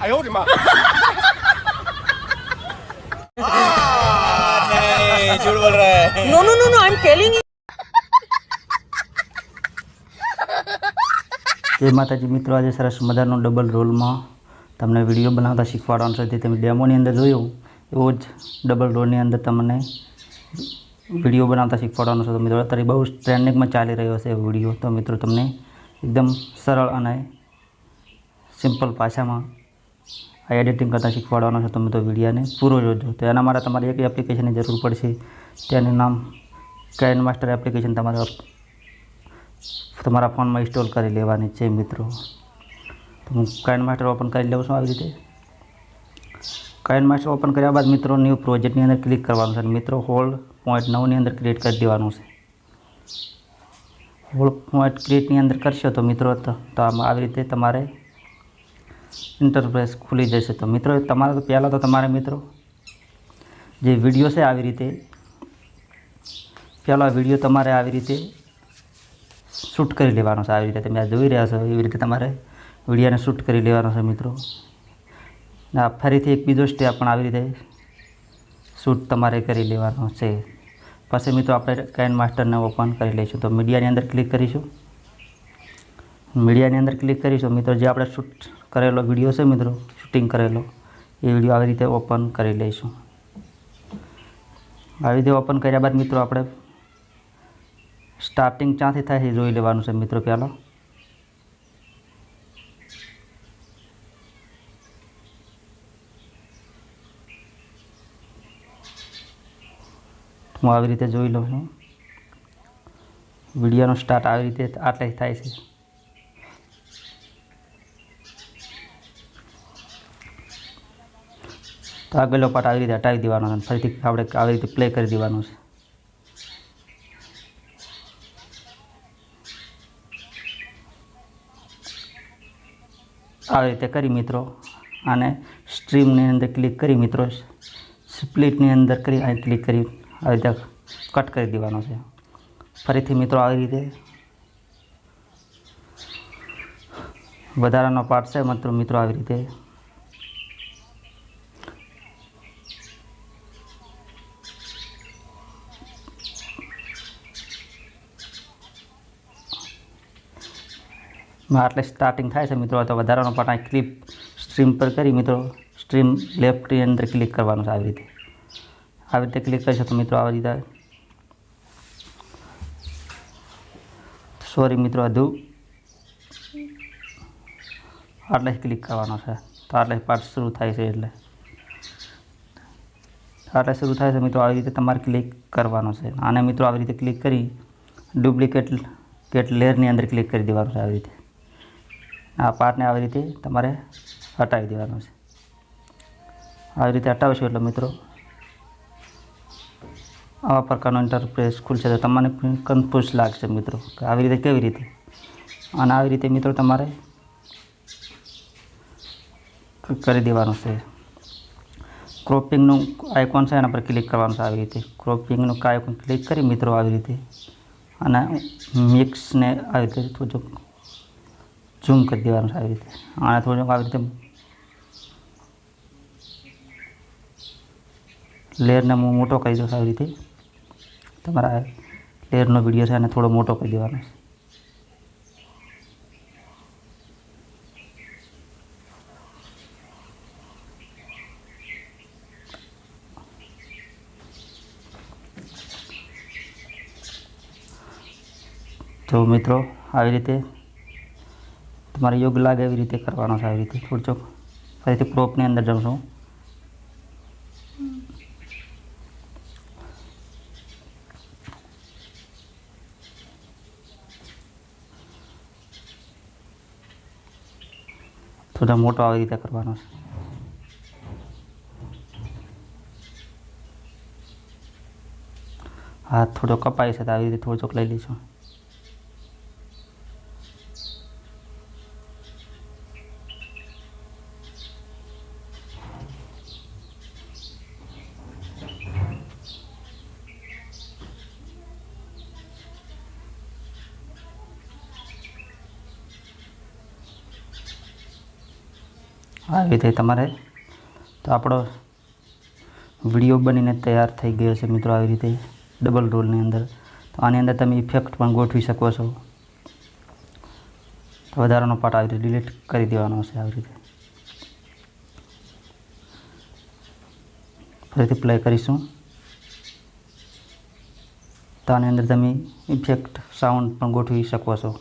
नहीं झूठ बोल रहा है। No, no, no, no. I'm telling you. जय माताजी मित्रों, आज सरस मजानो डबल रोल में तमने विडियो बनाता शीखवाड़वानुं छे। तमे डेमोनी अंदर जोयुं एवो ज डबल रोलनी अंदर तमने विडियो बनाता शीखवाड़वानुं छे। तो मित्रों अत्यारे बहु ट्रेंडिंग में चाली रह्यो छे विडियो। तो मित्रों तमने एकदम सरल अने सिम्पल भाषा में आ एडिटिंग करता शीखवाड़वानुं छे। तो मित्रों विडियो ने पूरो जोजो। तो एना माटे तमारे एक एप्लिकेशन की जरूर पड़शे, तेनुं नाम काइनमास्टर एप्लिकेशन तमारा फोन में इंस्टॉल कर लेवानी है मित्रों। तो हूँ काइनमास्टर ओपन कर लूँ छूँ। आ रीते काइनमास्टर ओपन कर्या बाद मित्रों न्यू प्रोजेक्ट नी अंदर क्लिक करवानुं छे। मित्रों होल्ड पॉइंट 9 नी अंदर क्रिएट कर देवानुं छे। होल्ड पॉइंट क्रिएट नी अंदर करशो तो मित्रों तो आ रीते तमारे इंटरफेस खुली जशे। तो मित्रों तमारे तो पहला तो तमारे मित्रों जे विडियो है आ रीते पहला विडियो तमारे आ रीते शूट कर लेवानो छे। आ रीते तमे जोई रह्या छो एवी रीते तमारे विडियो ने शूट कर लेवानो छे मित्रों। आ फरीथी एक बीजो स्टेप पण આવી રીતે शूट तमारे करी लेवानो छे। पछी मित्रों आपणे काइनमास्टर ने ओपन करी लईशुं। तो मीडिया नी अंदर क्लिक करीशुं। मीडिया नी अंदर क्लिक करीशुं मित्रों जे आपणे शूट करेलो विडियो छे मित्रों शूटिंग करेलो ए विडियो આવી રીતે ओपन करी लईशुं। આવી રીતે ओपन कर्या बाद मित्रों आपणे स्टार्टिंग क्यांथी थाय ए जोई लेवानुं छे मित्रों। पहेला हूँ આવી રીતે જોઈ લઉં છું। વિડીયોનો સ્ટાર્ટ આવી રીતે આટલે થાય છે। તો આગળનો પાર્ટ આવી રીતે હટાવી દેવાનો છે, ફરીથી આપણે આવી રીતે પ્લે કરી દેવાનું છે। આવી રીતે કરી મિત્રો આને સ્ટ્રીમની અંદર ક્લિક કરી મિત્રો સ્પ્લિટની અંદર કરી અહીં ક્લિક કરી આવી રીતે કટ કરી દેવાનો છે। ફરીથી મિત્રો આવી રીતે વધારાનો પાર્ટ છે મિત્રો આવી રીતે આટલે સ્ટાર્ટિંગ થાય છે મિત્રો। તો વધારાનો પાર્ટ અહીં ક્લિપ સ્ટ્રીમ પર કરી મિત્રો સ્ટ્રીમ લેફ્ટની અંદર ક્લિક કરવાનું છે। આવી રીતે ક્લિક કરશો તો મિત્રો આવી રીતે સોરી મિત્રો હજુ આટલે ક્લિક કરવાનો છે। તો આટલે પાર્ટ શરૂ થાય છે એટલે આટલે શરૂ થાય છે મિત્રો। આવી રીતે તમારે ક્લિક કરવાનો છે। આને મિત્રો આવી રીતે ક્લિક કરી ડુપ્લિકેટ લેયરની અંદર ક્લિક કરી દેવાનું છે। આવી રીતે આ પાર્ટને આવી રીતે તમારે હટાવી દેવાનો છે। આવી રીતે હટાવશો એટલે મિત્રો આવા પ્રકારનો ઇન્ટરફેસ ખુલશે। તો તમને કન્ફ્યુઝ લાગશે મિત્રો કે આવી રીતે કેવી રીતે અને આવી રીતે મિત્રો તમારે કરી દેવાનું છે। ક્રોપિંગનું આઇકોન છે એના પર ક્લિક કરવાનું છે। આવી રીતે ક્રોપિંગનું આઇકોન ક્લિક કરી મિત્રો આવી રીતે અને મિક્સને આવી રીતે થોડુંક ઝૂમ કરી દેવાનું છે। આવી રીતે આને થોડુંક આવી રીતે લેયરને હું મોટો કરી દઉં છું। આવી રીતે તમારા લેયરનો વિડીયો છે એને થોડો મોટો કરી દેવાનો છે। તો મિત્રો આવી રીતે તમારે યોગ્ય લાગે એવી રીતે કરવાનો છે। આવી રીતે થોડુંક ફરીથી ક્રોપની અંદર જાઉં છું। થોડો મોટો આવી રીતે કરવાનો છે। હાથ થોડો કપાય છે તો આવી રીતે થોડોક લઈ લઈશું। આવી રીતે તમારે તો આપણો વિડીયો બનીને તૈયાર થઈ ગયો છે મિત્રો, આવી રીતે ડબલ રોલની અંદર. તો આની અંદર તમે ઇફેક્ટ પણ ગોઠવી શકો છો. તો વધારાનો પાર્ટ આવી રીતે ડિલીટ કરી દેવાનો છે. આવી રીતે ફરીથી પ્લે કરીશું. તો આની અંદર તમે ઇફેક્ટ સાઉન્ડ પણ ગોઠવી શકો છો.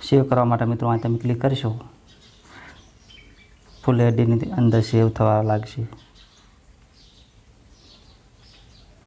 સેવ કરવા માટે મિત્રો અહીં તમે ક્લિક કરશો, ફૂલ એડીની અંદર સેવ થવા લાગશે.